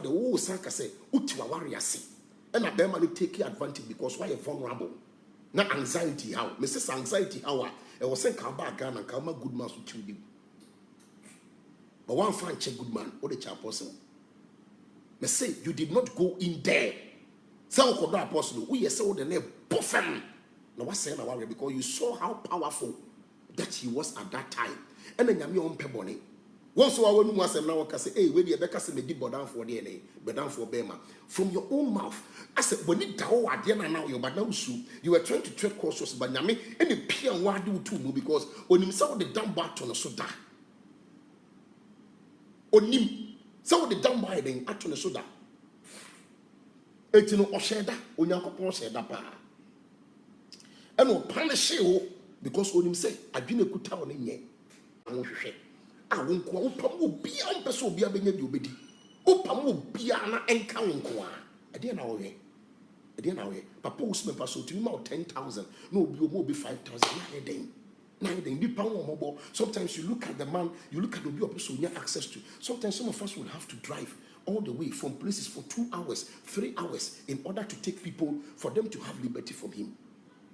the whole sanka say utiwa warrior see and a bear take advantage because why you vulnerable na anxiety how Mrs. anxiety how I was saying come back Ghana and come Goodmam to kill you but one fan check Goodmam or the chairperson me say you did not go in there so could not apostle we say the name Obofour now what saying about because you saw how powerful that he was at that time and then you on pebone once I want to say now say hey where the Becca say me did down for DNA but down for Bema from your own mouth I said when it down at the end now you but now you were trying to tread cautious but nyame any peer one do too because on himself the down baton so da on him so the down by then at on so da etino osheda onyankopon sheda pa and no punish you because on him say adwene kuta on nye ahwehwe a wonko opam obi am pese obi abenya bi obedi opam obi na enka wonko a ade na wo ye papa usme paso to me 10,000 no obi 5,000 nine then be power mobile. Sometimes you look at the man, you look at the obi person you have access to. Sometimes some of us will have to drive all the way from places for 2 hours, 3 hours in order to take people for them to have liberty from him.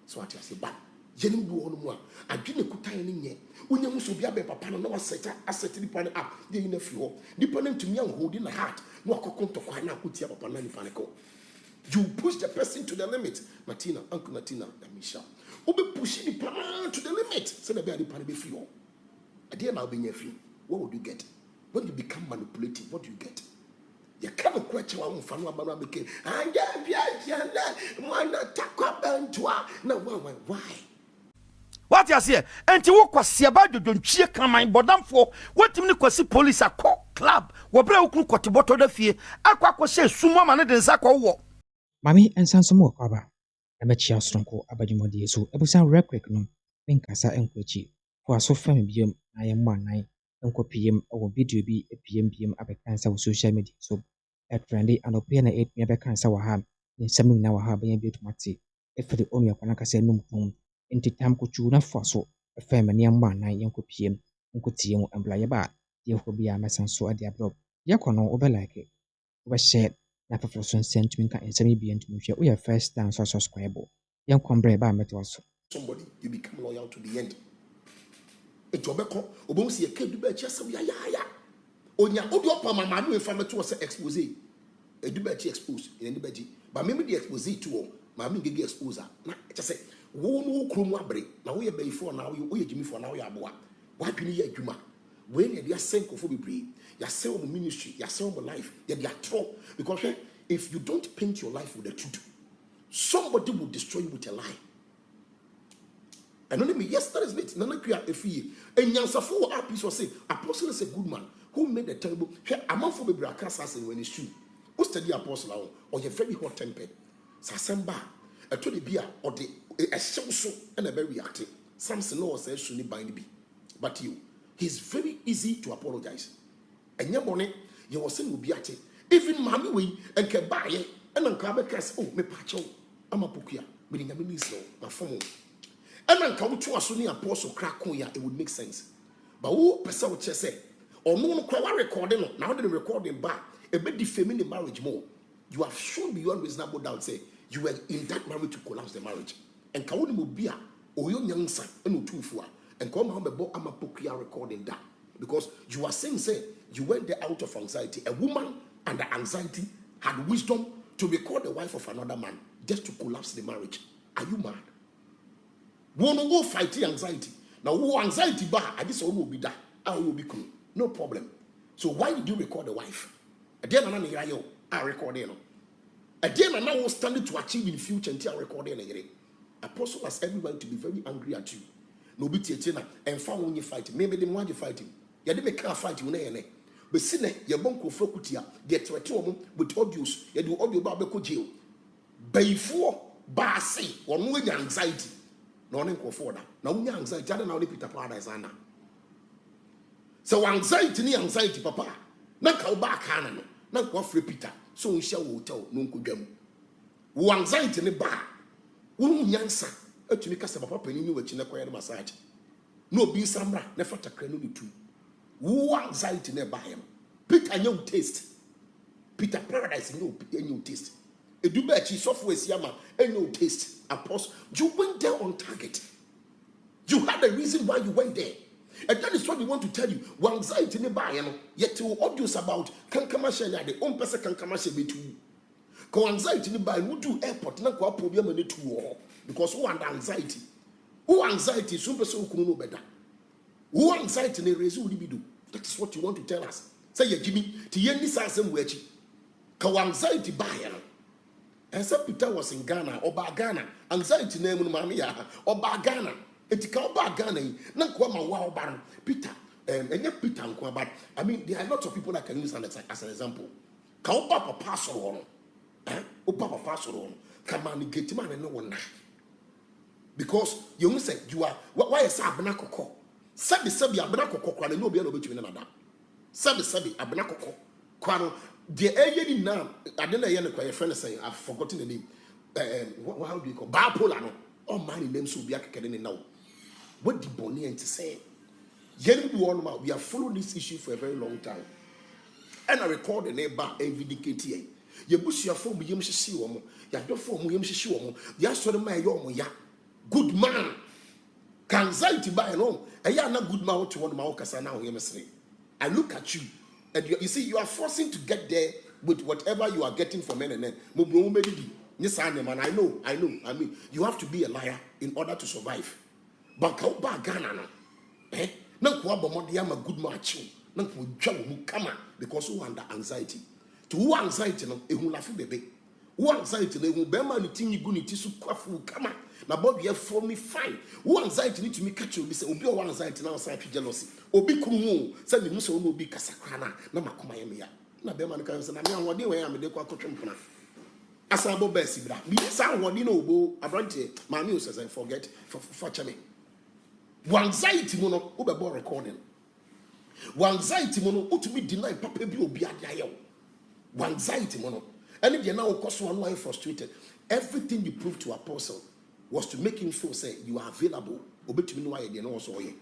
So what I say, but Jenim do on moi. I didn't put time in here. When you must be a papa, no asset the pan up, the in the floor. Depending to me, I'm holding a heart. No, I can't talk. I now put you up on panico. You push the person to the limit. Natina, Uncle Natina, and Michelle. Obe pushing the pan to the limit. So the baby pan be free. I dare now be near free. What would you get? When you become manipulative, what do you get? You can't question one fan one man became. And why? What you say? And you walk was Siaba, you don't check on my bottom for what you see police a cock club. What bro could cut the bottle of fear. Aqua say, Sumo man and Sako walk. Mami and Sansomo Kaba. A Berchie Stronko, Abadimodi, so Ebusan Requick no, Pinkasa and Kweku. For so family, I am 1 Uncle PM or video be a PM Abekansa with social media. So at Randy and Opiana 8 Abekansa Waham in something now have a bit mati. If the only Panaka say no home, into time could you not for so a family and 1 Uncle PM, Uncle Tio and Blayaba, the Okobia Messan so at the abroad. Yakono over like it. Was said. Na for sentiment and semi be into we are first down so subscribe. Young combre by metals. Somebody you become loyal to the end. It Obeko, Obonsi a kid Berchie some ya. Onya Odopa Manu and family to expose. A do Berchie expose in anybody. But maybe the expose to Mammy Ngege exposer. Na just say, won't no crew now we are before now you Jimmy for now ya boa. Why be ye Juma? When you are saying Kofi, you are saying ministry, you are saying life, you are trouble. Because if you don't paint your life with the truth, somebody will destroy you with a lie. And only me yesterday's late, Nana Kuya Efi, and Yansafo Apis was saying, Apostle is a good man who made a terrible. A month for the Bracas when it's true. Who study Apostle or you're very hot tempered? Sasemba, a 20 beer or the a so and a very active. Samson knows says shouldn't bind be. But you. He's very easy to apologize. And your money, you will send will be at it. Even Manu and can buy it. And then come back oh, me pacho, I'm a pukia, meaning a minister, my phone. And then come to us only apostle crack on ya, it would make sense. But who person would say, or no crowd recording, now the recording back, a bit defaming the marriage more. You have shown beyond reasonable doubt, say, you were in that marriage to collapse the marriage. And Kawuni Mubia, or your young son, and no 2 and come home about Amapokia recording that. Because you are saying, say, you went there out of anxiety. A woman under anxiety had wisdom to record the wife of another man just to collapse the marriage. Are you mad? Won't go fight the anxiety. Now, who anxiety bar, I just will be that. I will be cool. No problem. So why did you record the wife? Again, I recorded. Again, and now standing to achieve in future until I recorded again. Apostle has everyone to be very angry at you. No be tietena and found when you fight. Maybe they want you fighting. You didn't make a fight you ne. But see your bonko frokutia get to a two with audios. You do audio babeko jail. Before Basi or no anxiety. No one can afford that. Now when anxiety, I don't know if it's a paradise. So anxiety, papa. Na ka ba kana no. Na ko free Peter. So we shall hotel no kudwam. Wo anxiety ne ba. Wo nyansa. Etumi kasa papa panin ni wachi na koye no massage. No bi samra na fata kra no tu. Wo anxiety ne ba yam. Peter nyam taste. Peter Paradise in your taste. A do Berchie software yama and no taste. Apostle, you went there on target. You had a reason why you went there. And that is what we want to tell you. One anxiety in the buy, yet to audios about kankamasha the own person kankamasha be too. Ko anxiety in the buy, would do airport, not go problem in the two because who under anxiety? Who anxiety is super so kuno better. Who anxiety in the raise libido. That is what you want to tell us. Say, Jimmy, to yen this as some wedgie. Ko anxiety buy. And some Peter was in Ghana or Ghana. Anxiety name Mamia or Ghana. Etika oba Ghana na kwa ma wa oba Peter enye Peter nkwa, but I mean there are lots of people that can use as an example. Ka oba papa so no oba papa so no ka man get man no wona because you say you are why is abena kokko sabi abena kokko kwa no obi na obetumi na da sabi abena kokko kwa no the eye ni na ade na ye ne kwa your friend say I've forgotten the name how do you call bipolar no all man name so be akekere ni now. What the Bonnie to say? We have followed this issue for a very long time. And I record the neighbor every decade. You bush your phone, you see one, you don't form him, she one, you are sort of my young, ya good man. Can anxiety by alone, and you are not good man to one Maukasa now. I look at you, and you see, you are forcing to get there with whatever you are getting from men and then. And I know, I mean, you have to be a liar in order to survive. But how bad Ghana no? No kwa bomodi am a good match. No kwa jawu mu kama because who under anxiety. To who anxiety no ehun lafi bebe. Who anxiety no ehun bema ni tinyi gu ni tisu kwafu kama. Na Bob ye for me fine. Who anxiety need to me catch obi say obi o anxiety na say jealousy. Obi kunu say me muso no obi kasakra na makoma ye me ya. Na bema ni kan say na me anwode we am de kwa kotwempona. Asabo besi bra. Bi say anwode na obo abrante ma me say forget for chame. One anxiety mono obebo recording. One anxiety mono utumi deny papa bi obi ade one anxiety mono. And if you now cause one why frustrated, everything you proved to Apostle was to make him feel say you are available. Obetumi no why dey no so ye.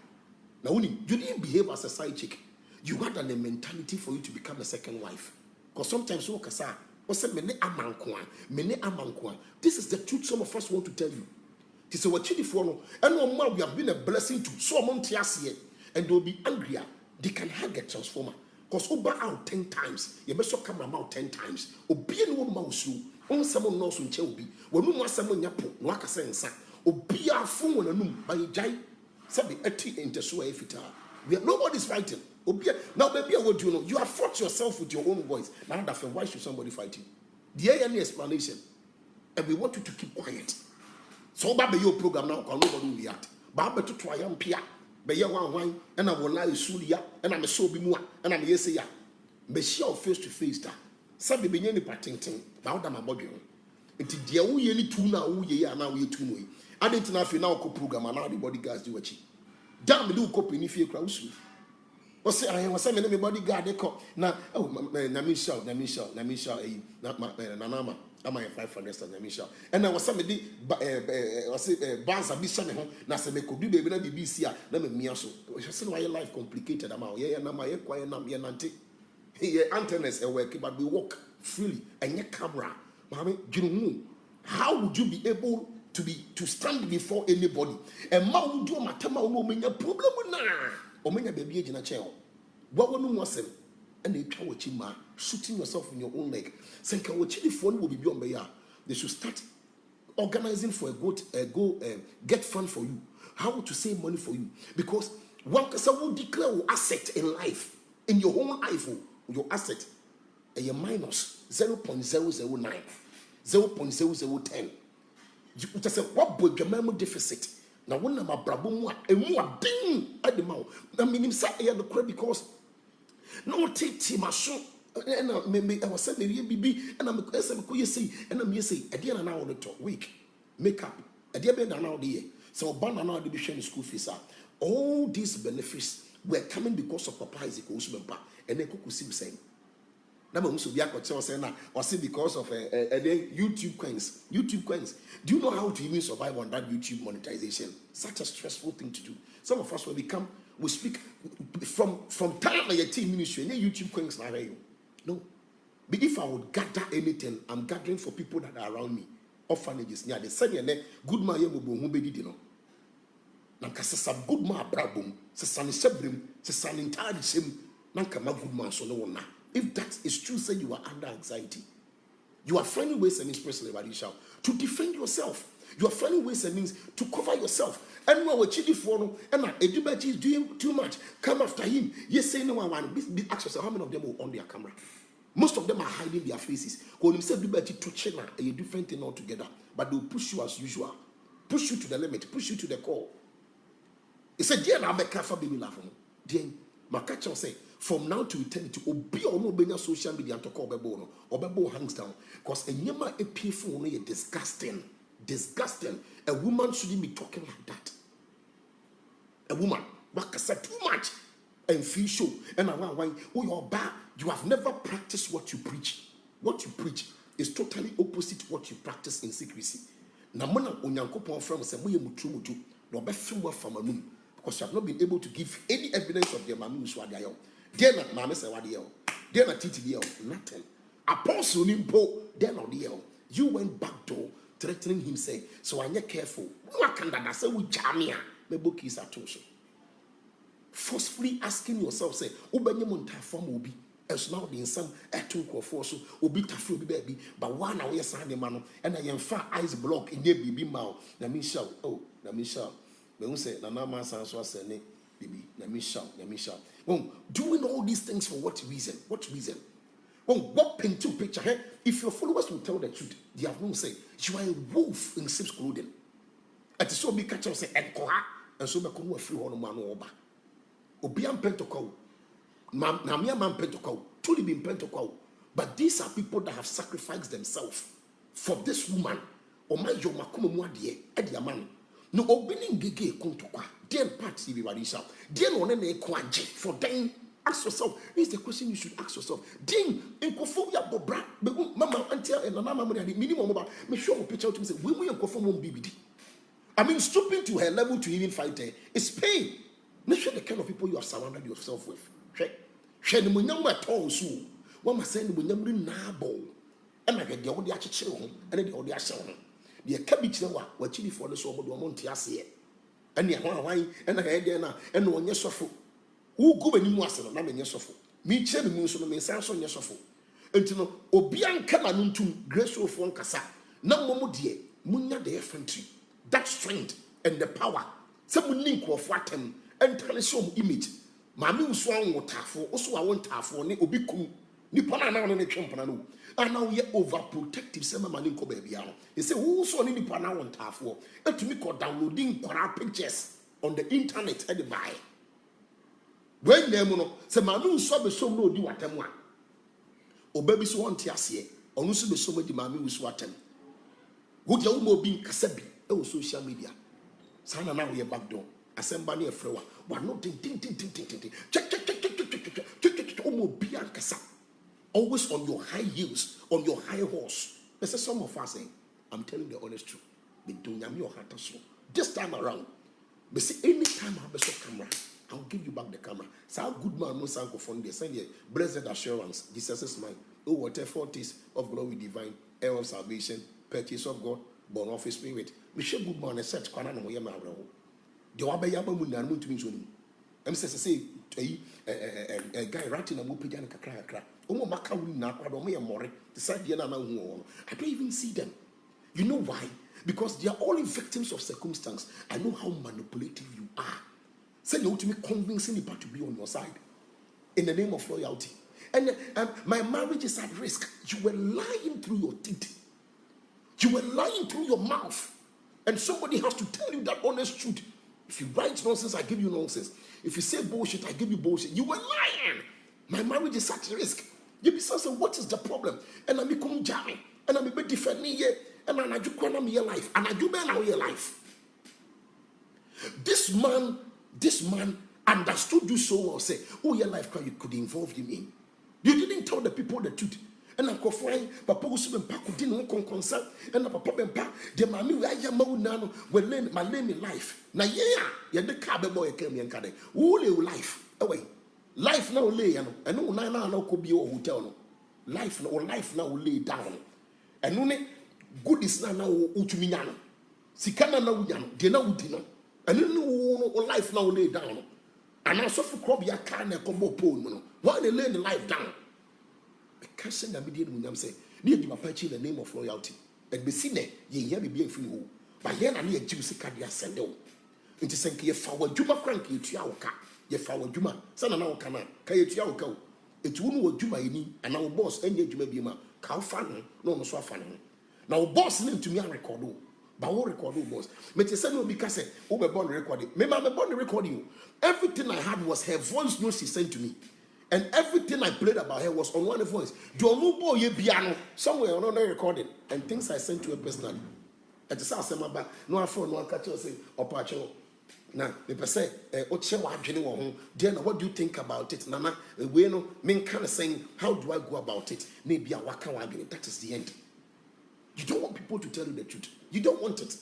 Now when you didn't behave as a side chick, you had a mentality for you to become a second wife. Because sometimes so kasa o say mene amankwa. This is the truth some of us want to tell you. This is what for no, and we have been a blessing to so amount here, and they'll be angrier. They can hug a transformer. Because Oba out 10 times, you must come out 10 times. Obi no mouse you, on someone knows when Chelby, when you want someone yapo, no aka sense. Obi a phone and no by jai, sabi eti into so if we are nobody's fighting. Obi now baby what you know, you have fought yourself with your own voice. Now that why should somebody fight you? The any explanation, and we want you to keep quiet. So ba be your program now can nobody will react. Ba be to try am pia. Be ye wan and I will lie sulia and I'm so be mu and I'm yes ya. Be share face to face da. Sabi be nye ni patintin. Ba oda ma body. Enti dia wo ye ni tu na wo ye ya na wo ye tu no yi. Ade tina fi na ko program na the bodyguards do wachi. Dam me do ko peni fie kra usu. O say I was say me bodyguard e ko na oh na Michelle na nama am I 500 na Michelle and I was some the was bands abi say me ho na say me ko bi baby na BBC a na me mia so we say why your life complicated am yeah na ma ye kwa na me nante here antennas e work but we walk freely and your camera mama junu how would you be able to stand before anybody and ma would do matema no menya problem na o menya baby agina che ho what wonu wasem and they try watching ma shooting yourself in your own leg. Say can watch the phone will be beyond the they should start organizing for get fund for you. How to save money for you. Because one person will declare your asset in life, in your own life, your asset, and your minus 0.009, 0.0010. You just say what boy your deficit. Now one of my brabo and more ding at the mouth. I mean him say the credit because no take my show. And I was saying BB and I'm say and I'm say at the end of the talk week makeup at the end of the year. So banana division school fees are all these benefits were coming because of Papa O.Bempah and then Kweku saying. Now also be saying or say because of YouTube coins. Do you know how to even survive on that YouTube monetization? Such a stressful thing to do. Some of us we speak from time like a team ministry and YouTube coins now. No, But if I would gather anything, I'm gathering for people that are around me. Orphanages. Yeah, the same Goodmam who be did Nanka some Goodmam brabum, Sasani Sebrim, Sasani entirely same, Nanka ma Goodmam so no one. If that is true, say you are under anxiety. You are finding ways and means personally, to defend yourself. You are finding ways and means to cover yourself. And when we're chilling for and AGradaa is doing too much, come after him. Yes, say no one. Ask yourself how many of them are on their camera. Most of them are hiding their faces. When you say liberty to China, a different thing altogether. But they'll push you as usual. Push you to the limit, push you to the core. He said, dear, I'm a careful baby laugh. Dear, my catcher say, from now to eternity, obi or no being social media and to call Bebo, or Bebo hangs down. Because a yama a painful only disgusting. Disgusting. A woman shouldn't be talking like that. A woman, what can say too much and feel show. And I want why, oh, you're bad. You have never practiced what you preach. What you preach is totally opposite to what you practice in secrecy. Namana onyankopon from say moye mutu no be film from Manu because you have not been able to give any evidence of the Manu so they are. They not mama say what they are. They not titi they are nothing. Apostle nimpo they not they are. You went back door threatening him say so anya careful. What can that say we jamia me book is atosho. Forcefully asking yourself say obenye monta form obi as now the some etu kwofo so obi tafu obi baby but one na we san the man and I am far ice block in the baby mouth na me shout oh na me shout me who say na na man san so say ne baby na me shout doing all these things for what reason what paint to picture hey? If your followers will tell the truth they have no say you are a wolf in sheep's clothing at so be catch say enkoha and so be kono afiri ho no man oba obi am pentokol Namia man pentokol, truly been pentokol. But these are people that have sacrificed themselves for this woman. Or my yomakumo muadie, Edia man. No opening Ngege kontokwa. Then part everybody shout. Then on any kwaje for them. Ask yourself. Here's the question you should ask yourself. Ding in Kofobia Bobra, Mama until and Mama minimum about me show a picture to me say, we will conform BBD. I mean, stooping to her level to even fight her is pain. Make sure the kind of people you have surrounded yourself with. She the munyam at all so. One must send the munyam nabo. And I get the old yachi home and the old yasha home. The cabbage now, what chili for the soul of Montiasi. And the Hawaii and I had dinner and one yes of who go any more than I'm in yes of me, Chen Musso, and Sanson yes of until Obian Kamanuntum, graceful for Cassa. No more dear, Munya the infantry. That strength and the power. Some link of Watem and telesom image. Manu swang water for also I want for ne obikum ni pana na ne twempana no and now ye overprotective sema maninko baby ya he say who so ni pana want for etumi ko downloading kwara pictures on the internet and buy when them no say manu so be so no di watem a obabi so want ase onu so be so di manu so watem wo dia wo mo bi nkasa bi e social media sana na we back door asemba ne efrewa but no ting check always on your high heels on your high horse. There's some of us saying I'm telling the honest truth this time around but see anytime I have a camera I'll give you back the camera so Goodmam no sanko phone there send you blessed assurance Jesus is mine oh whatever it is of glory divine heir of salvation purchase of God born of his spirit Michelle Goodmam and search kwana no ye ma abro the wabaya ba mu na mu ntumi nso ni em say a guy writing a movie and kakra omo maka wuri na kwado omo ye more decide na na hu I don't even see them. You know why? Because they are all victims of circumstance. I know how manipulative you are. Say you to me convincing people to be on your side in the name of loyalty. And my marriage is at risk. You were lying through your teeth. You were lying through your mouth. And somebody has to tell you that honest truth. If you write nonsense, I give you nonsense. If you say bullshit, I give you bullshit. You were lying. My marriage is at risk. You be saying, what is the problem? And I'm becoming jamming. And I'm a bit defending here. And I'm a your life. And I do better your life. This man understood you so well. Say, oh, your life you could involve him in. You didn't tell the people the truth. And I'm crying, Papa O.Bempah could didn't concern. And Papa O.Bempah, the mammy, I am now, will learn my name in life. Now, yeah, the car boy came and cut it. All your life away. Life now lay, and no, no could be your hotel. life now lay down. And only good is now utuminyano. Sikana na unyano, de na udino. And no life now lay down. And also for crop ya can combo pole. Why they lay the life down? Because send a median when I'm saying, near you Apache in the name of loyalty. And be seen it, ye hear me being free. But here I need a juicy cardia sendo. Into Sanky a foul Juma cranky to your car. Ye foul Juma, son and our cana, Kay to your cow. It won't Juma in and our boss and yet you may be ma cow fan, no so fan. Now boss name to me and record. But what record boss? But you said no because Obofour recording. Maybe I'm born recording. Everything I had was her voice note she sent to me. And everything I played about her was on one voice. Do no boy ye piano somewhere on another recording. And things I sent to her personally. At the south summer no phone, no catch us say or patch. Now the person then what do you think about it? Nana, we no men kind of saying, how do I go about it? Maybe I walk out. That is the end. You don't want people to tell you the truth. You don't want it.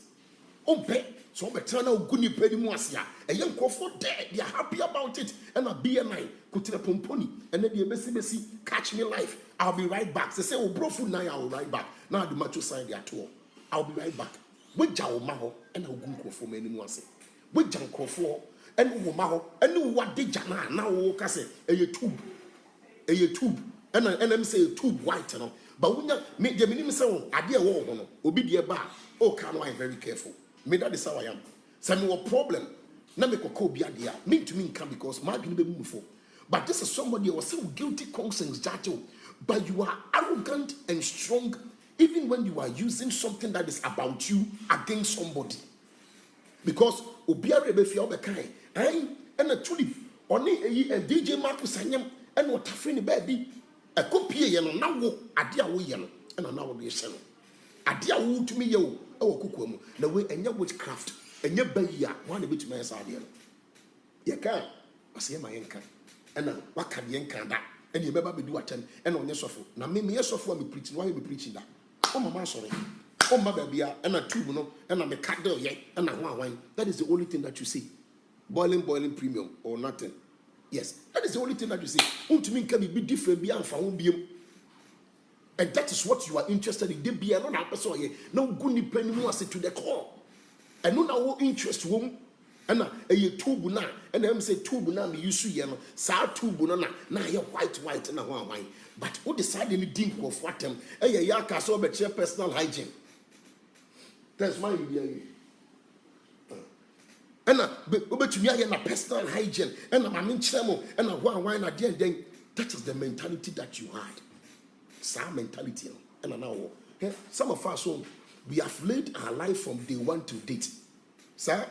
Obe, so better now Guni Penny Moasia. A young Obofour there, they are happy about it. And a BNI, Kutina Pomponi, and then the Bessie catch me live. I'll be right back. They say, Obofour now I'll right back. Now the macho side at all. I'll be right back. With Jao Maho and a Gunko for many months. With Janko for and Maho and what did Jana now walk as a tube. A tube. And I'm say tube white, you know. But when you make the minimum sound, I dear war, obi dear bar. Oh, can I very careful? Me that is how I am. Some more problem. Na me ko be adia. Me to me come because my be move for. But this is somebody who was so guilty conscience, Jajo. But you are arrogant and strong, even when you are using something that is about you against somebody. Because obiare be fi obekai. And a tulip. Only a DJ Marcus Sanyam and what Tafini baby. A copy yellow now adia wo yellow and an hour be shallow. Adia wo to me yo, oh kukum, the way and your witchcraft and your baby one of which man's idea. You can't, I say my income. And now what can you can that? And you never be do attend and on your sofa. Now, me yes of me preaching, why you be preaching that? Oh, my sorry. Oh, my baby, and a tube, no, and I'm a cat there, yeah, and I want wine. That is the only thing that you see. Boiling premium or nothing. Yes, that is the only thing that you see. To me, can be different beyond for and that is what you are interested in. They be a non person here. No good penny more to the core. And no now interest womb. And a tube na and them say tube na me use yellow. Sa tube na you white and a wine. But who decided to think of what them? Yaka so be personal hygiene. That's my idea. And to me, I am a personal hygiene, and I'm in chemo, and a wine at the end. Then that is the mentality that you had. Some mentality, and now some of us, we have led our life from day one to date. Sir,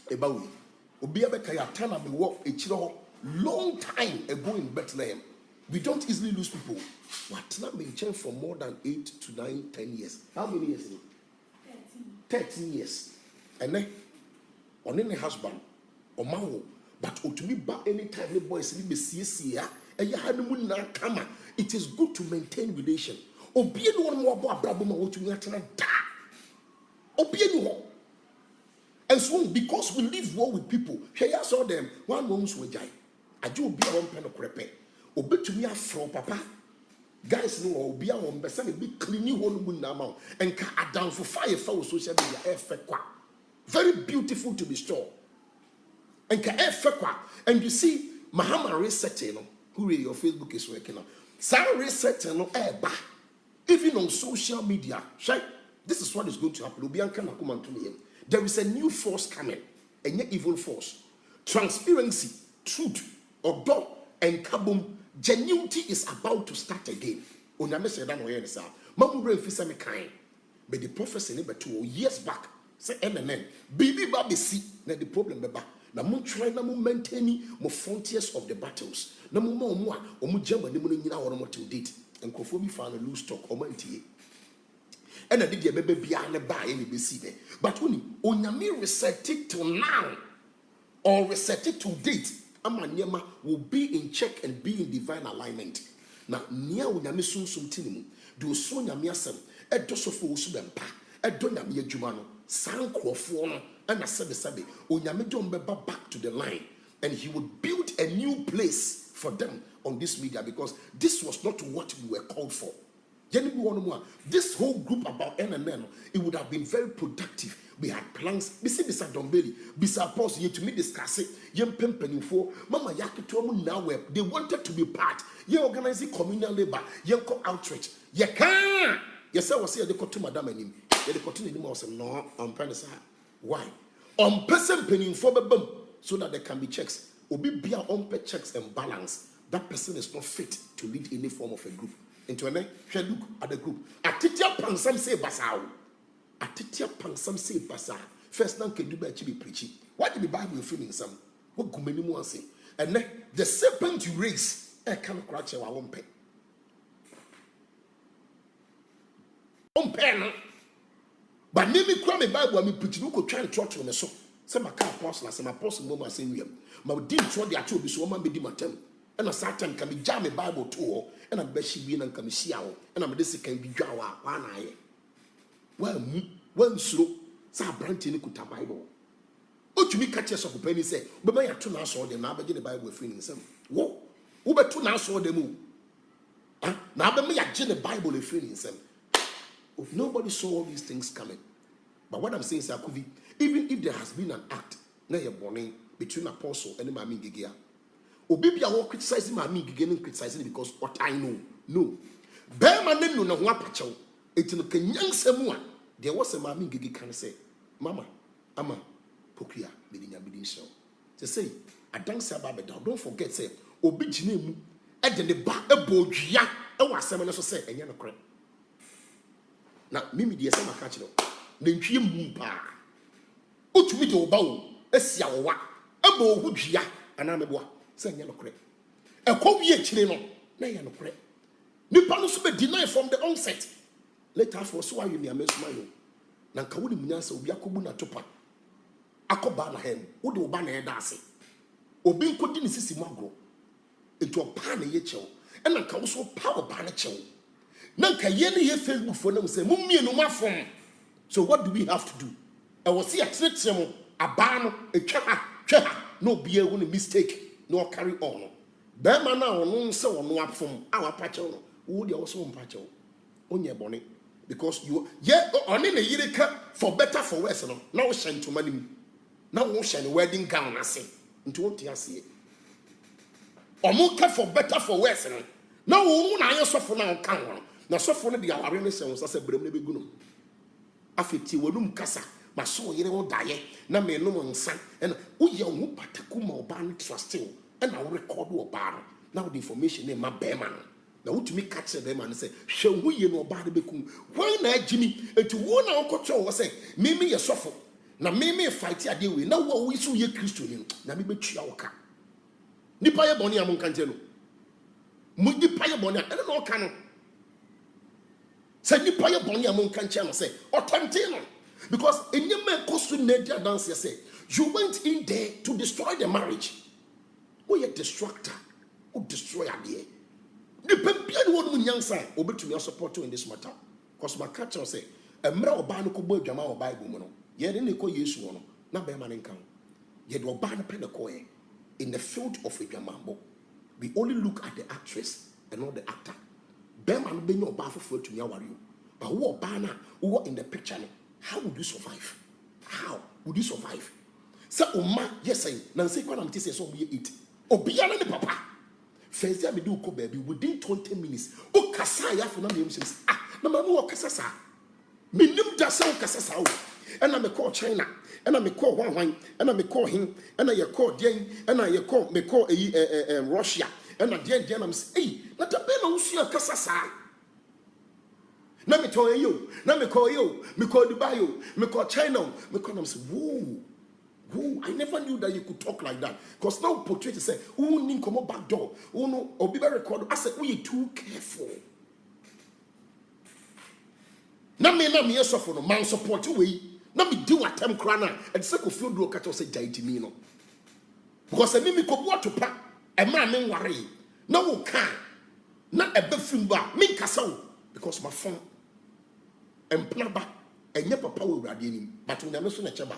about Obiabekaya we walk a long time ago in Bethlehem. We don't easily lose people. What not been changed for more than 8 to 9, 10 years. How many years? 13 years. And then on any husband or man, but to me, but anytime the boys be see and you had the come. It is good to maintain relation. Obi no one more about problem what you want to da. Obi no. And so because we live well with people, here I saw them one woman's wajai. I do be one pen of crepe. Obi to me afro papa. Guys no obi a one person be cleaning one moon now and can down for fire for social media effect. Very beautiful to be strong. And can and you see Mahama resetting who your Facebook is working on. Sarah resetting even on social media. This is what is going to happen. There is a new force coming, a new evil force. Transparency, truth, order, and kaboom. Genuinity is about to start again. Onyame said that no here is Mamu refisa me kind. But the prophecy never 2 years back. Say MNN. Baby baby see na the problem beba. Na mo try na mo maintain mo frontiers of the battles. Na mo mo a mo jam na mo nyina wo mo till date. Enkofo bi fa na lose talk o mantie. And I did your baby beyond the buy any be see there. But when Onyame reset it till now or reset it to date, Amanyema will be in check and be in divine alignment. Now, near Onyame sum tinimu, do so Nyame asem, e dosofo O.Bempah, e do Nyame adwuma no, san krofo no, and asabe Onyame don beba back to the line, and he would build a new place for them on this media because this was not what we were called for. This whole group about NNN, it would have been very productive. We had plans. Bisa Dombeli, Bisa Pos, you to me discuss it. Young Pimping for Mama Yakitomu now where they wanted to be part. You organizing communal labor, young outreach. You can't. Yes, I was here. They got to Madame and him. They continue anymore. No, I'm trying to say why. On person penning for the so that there can be checks. Obi be on pay checks and balance. That person is not fit to lead any form of a group. Into a look at the group. Atitia pansam say basao. Atitia pansam say basa. First now can do Berchie be preaching. What did the Bible feeling some? What could many more say? And then the serpent you raise, I can't crouch our own pay. On pen. But maybe cry me Bible when me preaching, who could try and church on the soul. Some are apostle, some apostle, mama saying, my dear, so they are told this woman be dimatem. And a certain can be jam a Bible tour, and a Berchie being and come see out, and I'm this can be jawa, one eye. Well, one slow, so branching kuta Bible. Oh, to me, catch us of a penny say, but may I turn us all the now begin the Bible feeling some. Whoa, who but two now saw the move? Now, but me, I get the Bible feeling some. Nobody saw all these things coming. But what I'm saying is, even if there has been an act, now you're born between apostle and Ngege. Obibia will criticizing Ngege and criticizing because what I know. No. Berman no na wapacho. It no can young someone. There was a Ngege can say, Mama, Ama, Pokia, bidin show. To say, I don't say about don't forget, say, Obijinemu, and then the back a bogia, and what someone else say, and you're not correct. Now, Mimi, dear Sama Catcher, then she moompa. What me to bow, a siawa, a bow, who'ia, and I'm a boy, saying you're not correct. A covier chino, nay, you're not correct. Nippons be denied from the onset. Let us for so you near Miss Manu. Nankawudi Manasseh, Yakubuna Topa. Akobana hem, who do ban a dassy. Obin put in Sissy Magro into a pan a yetcho, and a council power ban a chow. Nanka yeni ye Facebook for them say, Mummy no my phone. So what do we have to do? I will see a trick a ban, a chaha, no beer when a mistake, nor carry on. Berman now no so no up from our patcho, would you also patcho on your bonnet? Because you, on in a year for better for worse, now shine to money. Now won't shine wedding gown, I say, into what you see. Or more for better for worse, now won't I also for now count. Now, so for the awareness, I said, Bremne Begunum. Affecti Wolum Cassa, my soul, you don't die, na me no one son, and we young Patakuma ban trusting, and I'll record your bar. Now the information in my bearman. Now, to me, catch them and say, show we you know bad becum. Why not, Jimmy? And to one our control was say, Mimi a suffer. Now, Mimi a fight ya deal with. Now, what we saw ye Christian, now me bet you our car. Nipaya Bonnie among Canteno. Mudi Paya Bonnie, I don't know, canon. Say Nipaya Bonnie among Cantano say, or Tantino. Because in your man costume nature dance, you say, you went in there to destroy the marriage. We a destructor who destroy a dear. The Pempian one young side, obey to me, support you in this matter. Because my catcher say, a mere Obano boy Jama or Bible mono. Yet in the call Yesu one, not by man income. Yet Obana Penacoe in the field of a Jamambo. We only look at the actress and not the actor. Berman be no baffle to me, you. But who are Bana, who are in the picture, how would you survive? How would you survive? Say, Oma, yes, I, Nancy, when I'm teaching, so we eat. Oh, beyond the papa. First, I do go baby within 20 minutes. Oh, Kasaya for no says, ah, no, Manu Casasa. Minim Dasa Casasa. And I'm a call China, and I'm a call one, and I'm a call him, and I call Jane, and I call me call Russia, and I dare I'm say, hey, not a bell on Casasa. Now me tell you, now me call you, me call Dubai, me call China, me call them say, whoa. Who I never knew that you could talk like that. Because now portrait say, who need come up back door? Oh no, or be very record. I said, we too careful. Now me suffer no man support you way. Now me do at them crana and second field do catch us say jaiti me no. Because I mean me ko what to pack a man men worry. No can not a befin bar me kasa because my phone and plaba and your papa will radiating but when I'm so na chaba.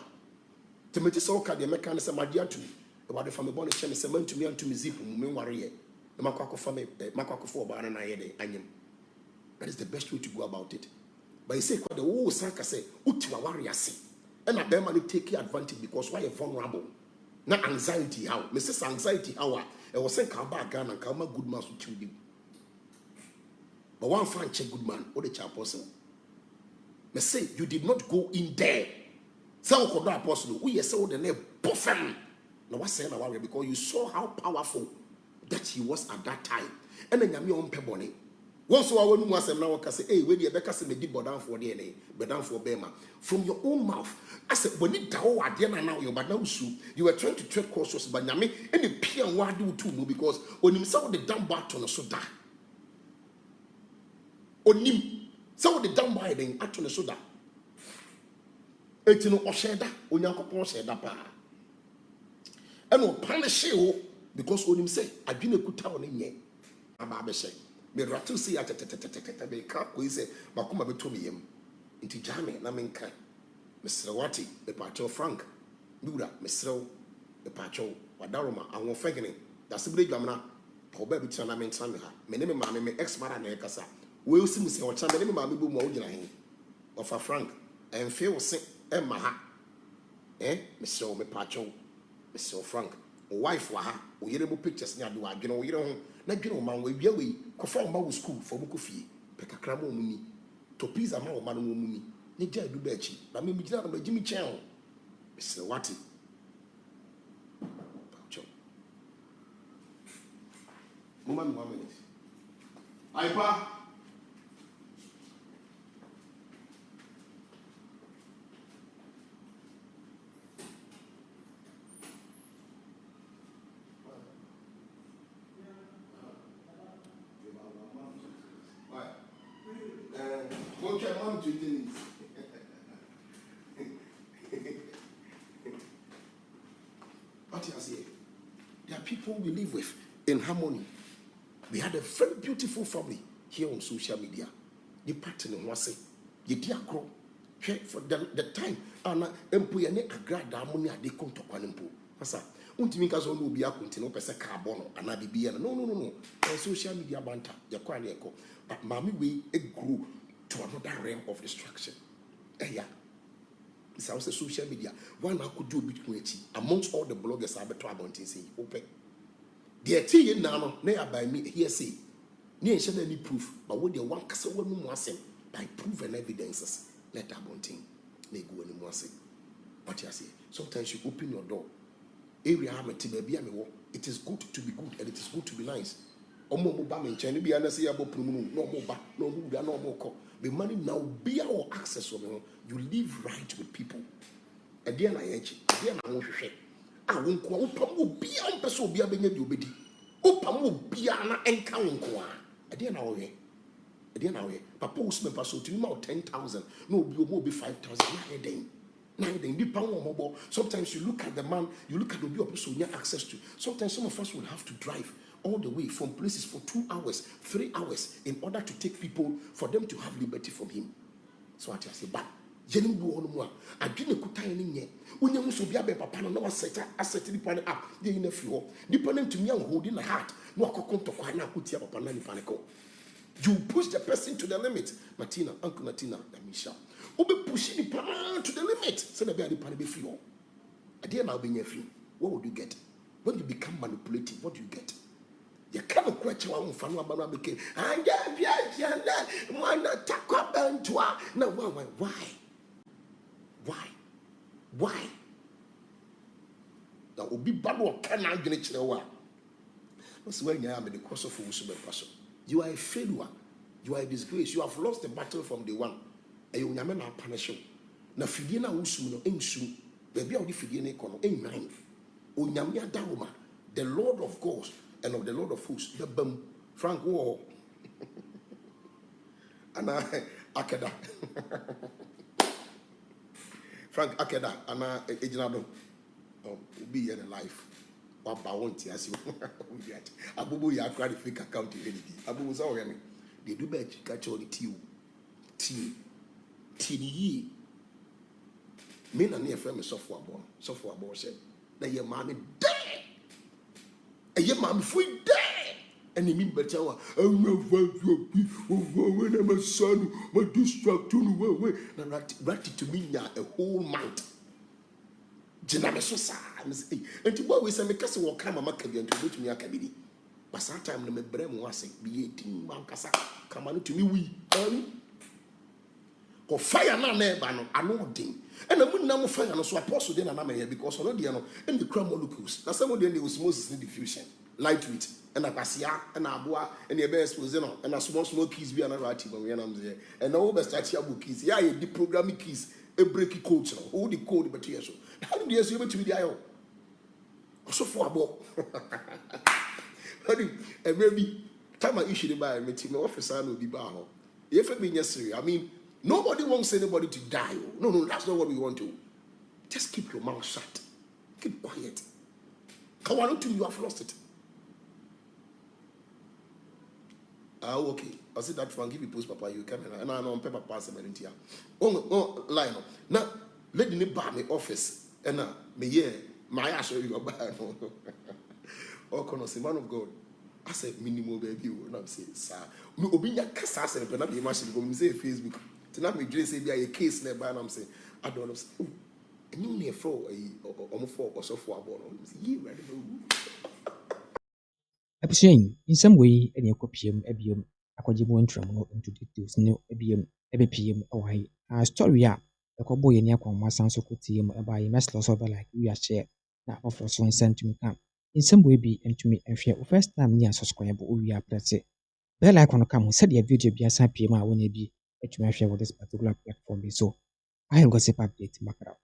Timothy Soka, the American, is a Madia to me. About the family born a chain, is a man to me and to me zip, men worry. The makwako family, makwako for about an ayede anyem. That is the best way to go about it. But you say, the whole sanka say, Utiwa warrior say, and a bear take advantage because why a vulnerable. Not anxiety how. Mrs. Anxiety how. I was saying, Kaba Ghana and Kama Goodmam to you. But one fan check Goodman, or the chairperson. Me say, you did not go in there. Say, apostle, we saw the name Buffem. Now, what's saying about it? Because you saw how powerful that he was at that time. And then you on pebony. Once I want to say, now I can say, hey, when you better say, me did down for DNA, but down for Bema. From your own mouth, I said, when it down at the end now, you were trying to tread cautious, but Yami, and the peer what do too, because when you saw the damn button, so that. On him, so the damn by then, actually, so that. It's no Osheda, Onyanko Sheda Pa. And no punish you because on him say, I didn't put down in ye. Ababe say. Me ratu si atete me ka ko ise makoma betomi yem nti jame na menka Mr. Wati me pacho Frank Dura Mr. me pacho wadaroma awon fegene da sibire dwamna to ba bi tana mentra me ha me ne me ma me ex mara na ekasa we osim se o tra me ne me ma me bo mu ogina hen ofa Frank en fe wo se en ma ha Mr. me pacho Mr. Frank o wife wa ha o yere mo pictures ni ade wa adwene o yere ho na dwene o man we bia we ko fa ma wo school for mo ko fie pe kakra mo muni to pizza ma o ma no muni ni ja du Berchie na me gina na magimi chen Mr. Wati pacho mo ma me 1 minute Aipa there are people we live with in harmony. We had a very beautiful family here on social media. The pattern was say, you dear grow for the time and employee AGradaa money they come to Kwanimpo. Masa, untimika zone will be a continue per carbon and I be no. Social media banter, your echo. But mommy we grew to another realm of destruction. Yeah. It's also social media. One I could do between amongst all the bloggers I better about to say open. The tea now by me here say near any proof, but what they want to say by proven evidences. Let that one thing they go anymore say. What you say? Sometimes you open your door. Area it is good to be good and it is good to be nice. The money now be our access on you live right with people. Again, I won't share. I won't go up. Be on person be a benny obedi. Upam be an encounter. Again, Papa Usman Paso to him out 10,000. No, be 5,000. 9 days. Sometimes you look at the man, you look at the person you have access to. Sometimes some of us will have to drive all the way from places for 2 hours, 3 hours in order to take people for them to have liberty from him. So I say, but Jenny do all more. I didn't put time in yet. When you so be a papa, no asset dependent up, the in a few, dependent to me and holding a heart. No, I come to Kwana, put your papa and panico. You push the person to the limit. Natina, Uncle Natina, and Michelle. Obe pushing the plan to the limit. Say the baby pan be free. A dear now being a free. What would you get? When you become manipulative, what do you get? You can't question one fan about became. And why not talk about to her? No, why? Now will be bad or can I get it? That's when you am in the course of O.Bempah. You are a failure. You are a disgrace. You have lost the battle from day one. And you are not punished. Now, Fidiana Usuno, Ensu, baby, I'll be Fidiana Kono, Amen. Unyamia Daruma, the Lord of Gods and of the Lord of Hosts, the Bum, Frank War, and Akeda. Frank Akeda, and Ejinado, be in life. Papa won't as you Abubu ya credit fake account in Abubu Zionfelix. They do Berchie catch all the tea ye. Men are near from a software born said, now your mommy dead. And your mommy free dead. And you mean better one. I'm not when I'm a son, my distraction away. Rat to me now a whole month. Jename so sad. And to what we say, make us walk come a macabi and to go to me a cabin. But sometimes the brem was be 18 bankasa. Come on to me, we. Ko fire na neighbor no anodin and I wouldn't know fire no so apostle then and here because already no and the crime molecules na some of them was Moses in diffusion lightweight and akasia and aboa and the best was no and a small keys be another active when I'm there and now best start here book keys yeah the programming keys a breaky code no hold the code but here so how do you able to be there also for abo and maybe time I issue the buy me team officer no be bar if it be necessary I mean nobody wants anybody to die. No, that's not what we want to. Just keep your mouth shut. Keep quiet. Kawanutu, you have lost it. Okay. I said that for give you post, Papa. You come and I know paper pass them in here. Oh, line. Now, let me buy my office. And now, me my ass show you about. Oh, say, man of God. I said, minimum baby. And I'm saying, sir, me obinya kasa say, but not be machine. Go me say Facebook. Tina me dream say be a case nearby and I'm saying I don't know oh and you near for Obofour or so for about you ready Episode in some way any copium ebium akwajibu ntram no into details no ebium ebepiem awai a story a ekobo ye ne akwa sanso kotiem eba ye meslos over like we are share na offer so send to me come in some way be entumi ehwe first time near subscribe we are press bell icon come said your video be asan piem a wona bi etumi ahwe with this particular platform so I will gossip update back up.